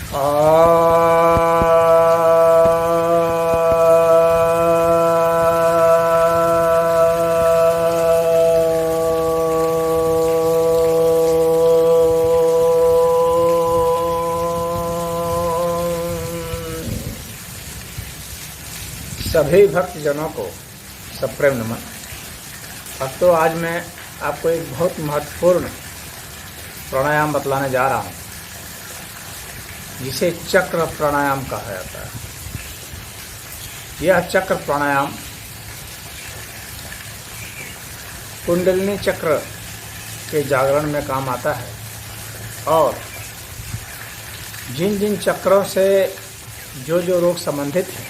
सभी भक्तजनों को सप्रेम नमन। भक्तों, आज मैं आपको एक बहुत महत्वपूर्ण प्राणायाम बतलाने जा रहा हूँ, जिसे चक्र प्राणायाम कहा जाता है। यह चक्र प्राणायाम कुंडलिनी चक्र के जागरण में काम आता है और जिन जिन चक्रों से जो जो रोग संबंधित हैं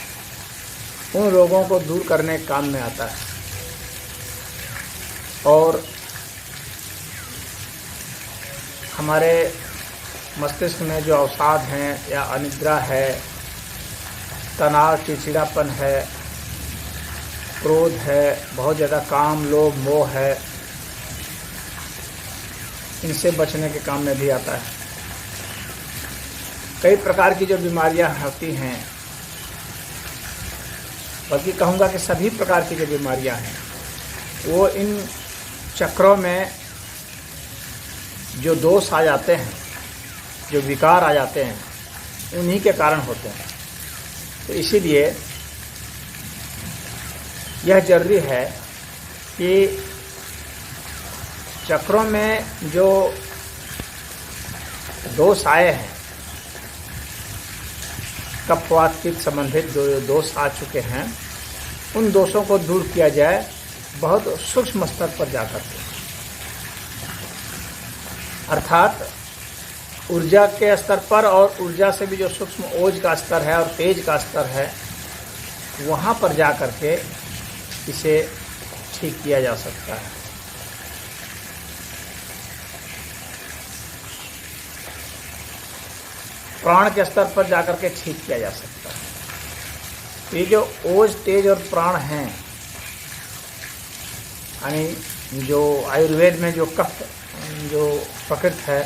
उन रोगों को दूर करने के काम में आता है। और हमारे मस्तिष्क में जो अवसाद हैं या अनिद्रा है, तनाव, चिड़चिड़ापन है, क्रोध है, बहुत ज़्यादा काम, लोभ, मोह है, इनसे बचने के काम में भी आता है। कई प्रकार की जो बीमारियां होती हैं, बल्कि कहूँगा कि सभी प्रकार की जो बीमारियां हैं वो इन चक्रों में जो दोष आ जाते हैं, जो विकार आ जाते हैं, उन्हीं के कारण होते हैं। तो इसीलिए यह जरूरी है कि चक्रों में जो दोष आए हैं, कफवात पित्त संबंधित जो दोष आ चुके हैं, उन दोषों को दूर किया जाए बहुत सूक्ष्म स्तर पर जाकर के, अर्थात ऊर्जा के स्तर पर, और ऊर्जा से भी जो सूक्ष्म ओज का स्तर है और तेज का स्तर है, वहाँ पर जाकर के इसे ठीक किया जा सकता है। प्राण के स्तर पर जाकर के ठीक किया जा सकता है। ये जो ओज, तेज और प्राण हैं, यानी जो आयुर्वेद में जो कफ, जो प्रकृति है,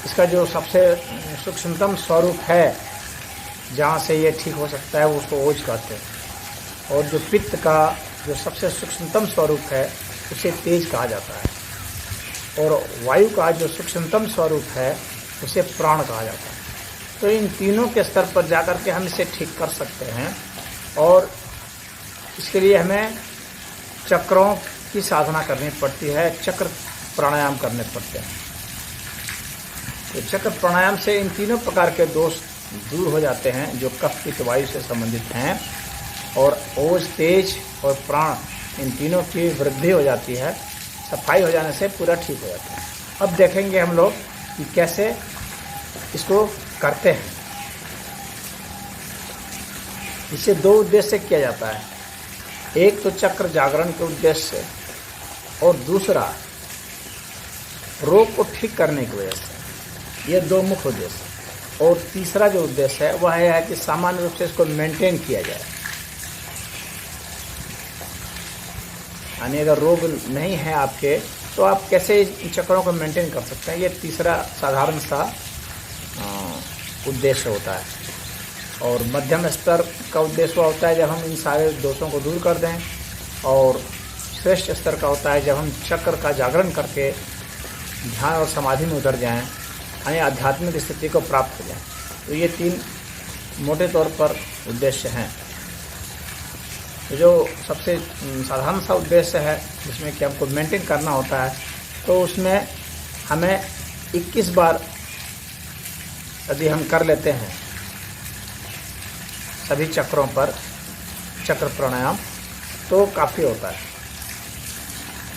इसका जो सबसे सूक्ष्मतम स्वरूप है, जहाँ से ये ठीक हो सकता है, उसको ओज कहते हैं। और जो पित्त का जो सबसे सूक्ष्मतम स्वरूप है, उसे तेज कहा जाता है। और वायु का जो सूक्ष्मतम स्वरूप है, उसे प्राण कहा जाता है। तो इन तीनों के स्तर पर जाकर के हम इसे ठीक कर सकते हैं, और इसके लिए हमें चक्रों की साधना करनी पड़ती है, चक्र प्राणायाम करने पड़ते हैं। तो चक्र प्राणायाम से इन तीनों प्रकार के दोष दूर हो जाते हैं जो कफ पित्त वायु से संबंधित हैं, और ओज, तेज और प्राण, इन तीनों की वृद्धि हो जाती है। सफाई हो जाने से पूरा ठीक हो जाता है। अब देखेंगे हम लोग कि कैसे इसको करते हैं। इसे दो उद्देश्य से किया जाता है, एक तो चक्र जागरण के उद्देश्य से, और दूसरा रोग को ठीक करने की वजह से। ये दो मुख्य उद्देश्य। और तीसरा जो उद्देश्य है वह है कि सामान्य रूप से इसको मेंटेन किया जाए, यानी अगर रोग नहीं है आपके, तो आप कैसे इन चक्रों को मेंटेन कर सकते हैं। ये तीसरा साधारण सा उद्देश्य होता है। और मध्यम स्तर का उद्देश्य होता है जब हम इन सारे दोषों को दूर कर दें, और श्रेष्ठ स्तर का होता है जब हम चक्र का जागरण करके ध्यान और समाधि में उतर जाएं, यानी आध्यात्मिक स्थिति को प्राप्त हो जाएं। तो ये तीन मोटे तौर पर उद्देश्य हैं। तो जो सबसे साधारण सा उद्देश्य है, जिसमें कि हमको मेंटेन करना होता है, तो उसमें हमें 21 बार यदि हम कर लेते हैं सभी चक्रों पर चक्र प्राणायाम, तो काफ़ी होता है।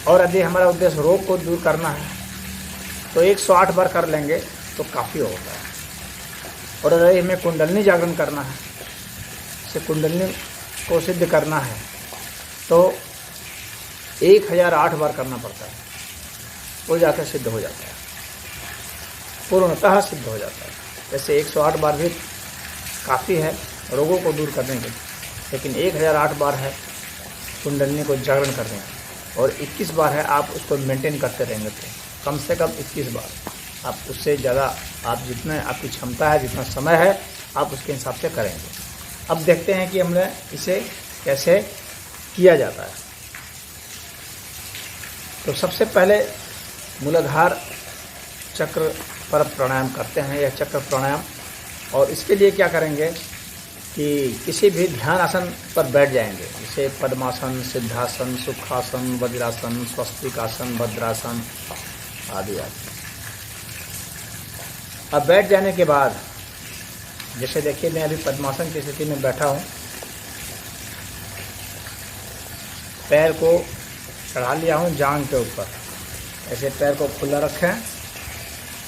और यदि हमारा उद्देश्य रोग को दूर करना है, तो 108 बार कर लेंगे तो काफ़ी होता है। और अगर हमें कुंडलिनी जागरण करना है, से कुंडलिनी को सिद्ध करना है, तो 1008 बार करना पड़ता है, वो जाकर सिद्ध हो जाता है, पूर्णतः सिद्ध हो जाता है। वैसे 108 बार भी काफ़ी है रोगों को दूर करने के लिए, लेकिन 1008 बार है कुंडलिनी को जागरण करने का, और 21 बार है आप उसको मेंटेन करते रहेंगे, तो कम से कम 21 बार। आप उससे ज़्यादा, आप जितना आपकी क्षमता है, जितना समय है, आप उसके हिसाब से करेंगे। अब देखते हैं कि हमने इसे कैसे किया जाता है। तो सबसे पहले मूलाधार चक्र पर प्राणायाम करते हैं, यह चक्र प्राणायाम। और इसके लिए क्या करेंगे कि किसी भी ध्यान आसन पर बैठ जाएंगे, जैसे पद्मासन, सिद्धासन, सुखासन, वज्रासन, स्वस्तिकासन, भद्रासन आदि आदि। अब बैठ जाने के बाद जैसे देखिए मैं अभी पद्मासन की स्थिति में बैठा हूँ, पैर को चढ़ा लिया हूँ जांघ के ऊपर, ऐसे पैर को खुला रखें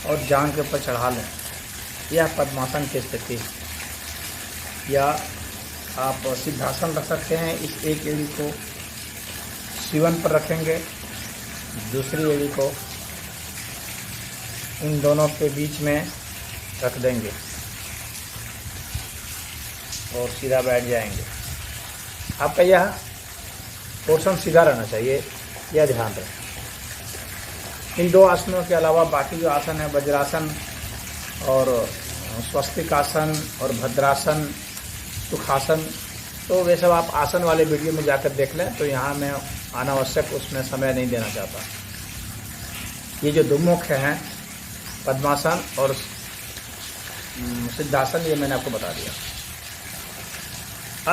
और जांघ के ऊपर चढ़ा लें। यह पद्मासन की स्थिति। या आप सिद्धासन रख सकते हैं, इस एक एड़ी को सीवन पर रखेंगे, दूसरी एड़ी को इन दोनों के बीच में रख देंगे और सीधा बैठ जाएंगे। आपका यह पोर्शन सीधा रहना चाहिए, यह ध्यान रखें। इन दो आसनों के अलावा बाकी जो आसन है, वज्रासन और स्वस्तिकासन और भद्रासन, सुखासन, तो वे सब आप आसन वाले वीडियो में जाकर देख लें। तो यहाँ मैं अनावश्यक उसमें समय नहीं देना चाहता। ये जो दो मुख्य हैं, पद्मासन और सिद्धासन, ये मैंने आपको बता दिया।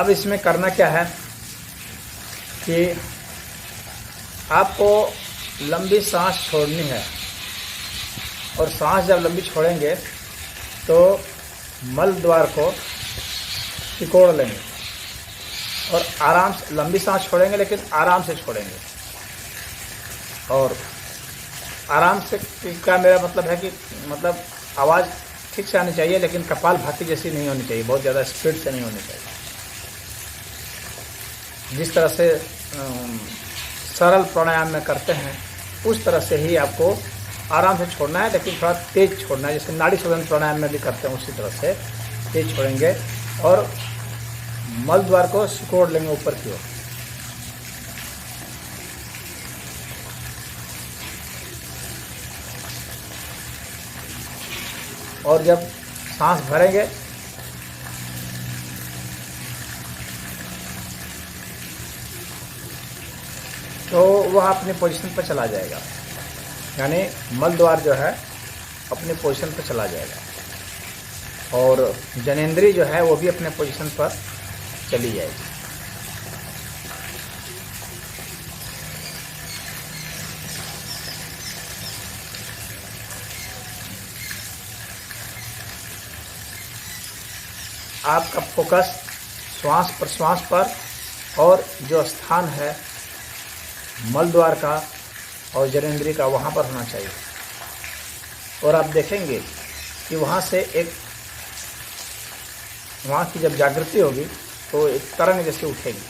अब इसमें करना क्या है कि आपको लंबी सांस छोड़नी है, और सांस जब लंबी छोड़ेंगे तो मल द्वार को सिकोड़ लेंगे और आराम से लंबी सांस छोड़ेंगे, लेकिन आराम से छोड़ेंगे। और आराम से का मेरा मतलब है कि मतलब आवाज़ ठीक से आनी चाहिए, लेकिन कपाल भाती जैसी नहीं होनी चाहिए, बहुत ज़्यादा स्पीड से नहीं होनी चाहिए। जिस तरह से सरल प्राणायाम में करते हैं उस तरह से ही आपको आराम से छोड़ना है, लेकिन थोड़ा तेज छोड़ना है, जैसे नाड़ी शोधन प्राणायाम में भी करते हैं उसी तरह से तेज छोड़ेंगे और मल द्वार को सिकोड़ लेंगे ऊपर की ओर। और जब सांस भरेंगे तो वह अपने पोजीशन पर चला जाएगा, यानी मल द्वार जो है अपने पोजीशन पर चला जाएगा और जनेंद्रिय जो है वो भी अपने पोजीशन पर चली जाएगी। आपका फोकस श्वास प्रश्वास पर और जो स्थान है मल द्वार का और जनेंद्रिय का वहाँ पर होना चाहिए। और आप देखेंगे कि वहाँ से एक वहाँ की जब जागृति होगी तो एक तरंग जैसे उठेगी,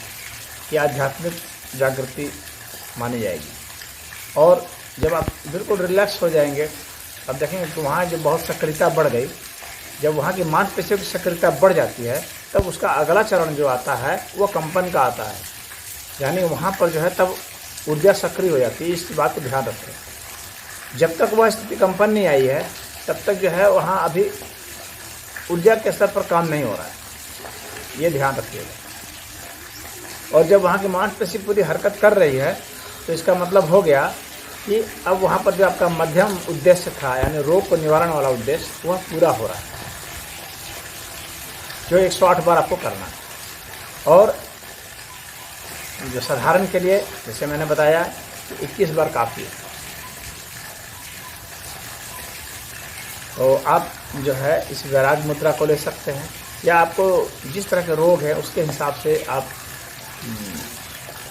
ये आध्यात्मिक जागृति मानी जाएगी। और जब आप बिल्कुल रिलैक्स हो जाएंगे, अब देखेंगे तो वहाँ जो बहुत सक्रियता बढ़ गई, जब वहाँ की मांसपेशियों की सक्रियता बढ़ जाती है तब उसका अगला चरण जो आता है वो कंपन का आता है, यानी वहाँ पर जो है तब ऊर्जा सक्रिय हो जाती है। इस बात को ध्यान रखें। जब तक वह स्थिति कंपन नहीं आई है तब तक जो है वहाँ अभी ऊर्जा के स्तर पर काम नहीं हो रहा है, ये ध्यान रखिएगा। और जब वहाँ की मांसपेशी पूरी हरकत कर रही है तो इसका मतलब हो गया कि अब वहाँ पर जो आपका मध्यम उद्देश्य था, यानी रोग को निवारण वाला उद्देश्य, वह पूरा हो रहा है, जो 108 बार आपको करना है। और जो साधारण के लिए जैसे मैंने बताया कि 21 बार काफ़ी है। तो आप जो है इस वैराग मुद्रा को ले सकते हैं, या आपको जिस तरह के रोग है उसके हिसाब से आप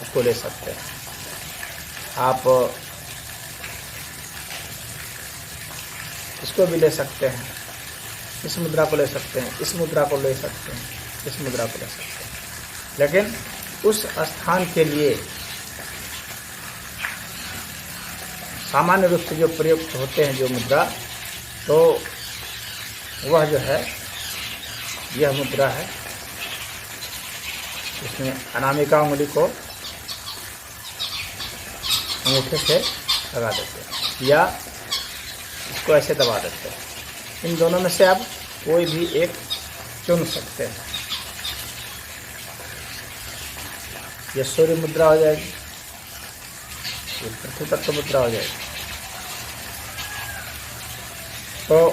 उसको ले सकते हैं। आप इसको भी ले सकते हैं, इस मुद्रा को ले सकते हैं, इस मुद्रा को ले सकते हैं, इस मुद्रा को ले सकते हैं, लेकिन उस स्थान के लिए सामान्य रूप से जो प्रयुक्त होते हैं जो मुद्रा, तो वह जो है यह मुद्रा है। इसमें अनामिका उंगली को अंगूठे से लगा देते हैं, या इसको ऐसे दबा देते हैं। इन दोनों में से आप कोई भी एक चुन सकते हैं। ये सूर्य मुद्रा हो जाएगी, ये पृथ्वी तत्व मुद्रा हो जाएगी। तो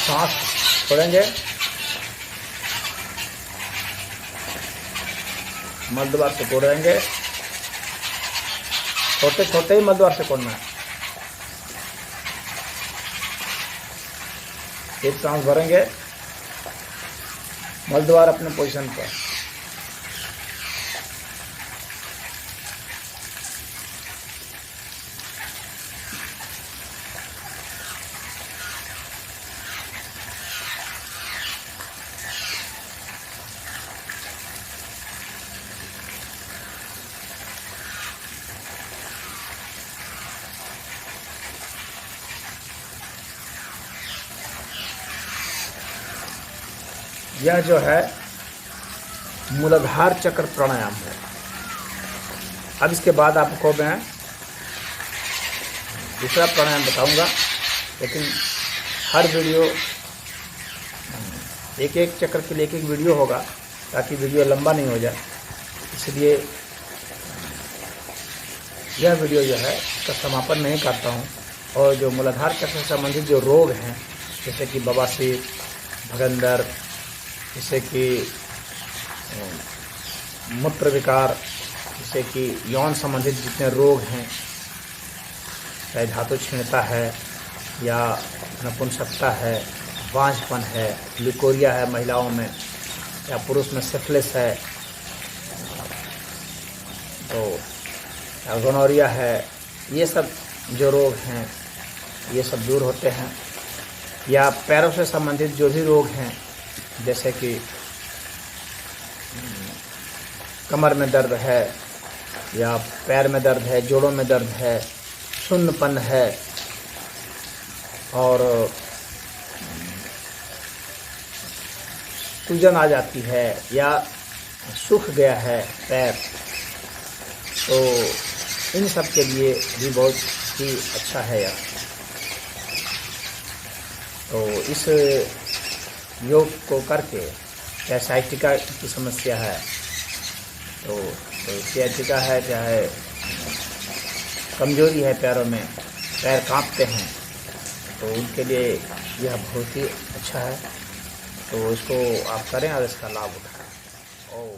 सांस छोड़ेंगे, मलद्वार से छोड़ेंगे, छोटे छोटे ही मलद्वार से छोड़ना है। एक सांस भरेंगे, मलद्वार अपने पोजीशन पर, यह जो है मूलाधार चक्र प्राणायाम है। अब इसके बाद आपको मैं दूसरा प्राणायाम बताऊंगा, लेकिन हर वीडियो एक एक चक्र के लिए एक एक वीडियो होगा, ताकि वीडियो लंबा नहीं हो जाए। इसलिए यह वीडियो जो है इसका समापन नहीं करता हूं। और जो मूलाधार चक्र से संबंधित जो रोग हैं, जैसे कि बवासीर, भगंदर, जैसे कि मूत्र विकार, जैसे कि यौन संबंधित जितने रोग हैं, चाहे धातु क्षीणता है या नपुंसकता है, बांझपन है, लिकोरिया है महिलाओं में, या पुरुष में सिफिलिस है, तो गोनोरिया है, ये सब जो रोग हैं ये सब दूर होते हैं। या पैरों से संबंधित जो भी रोग हैं, जैसे कि कमर में दर्द है या पैर में दर्द है, जोड़ों में दर्द है, सुन्नपन है और सूजन आ जाती है या सूख गया है पैर, तो इन सब के लिए भी बहुत ही अच्छा है यह। तो इस योग को करके, चाहे साइटिका की समस्या है तो साइटिका है, चाहे कमजोरी है पैरों में, पैर कांपते हैं, तो उनके लिए यह बहुत ही अच्छा है। तो इसको आप करें और इसका लाभ उठाएं। ओम।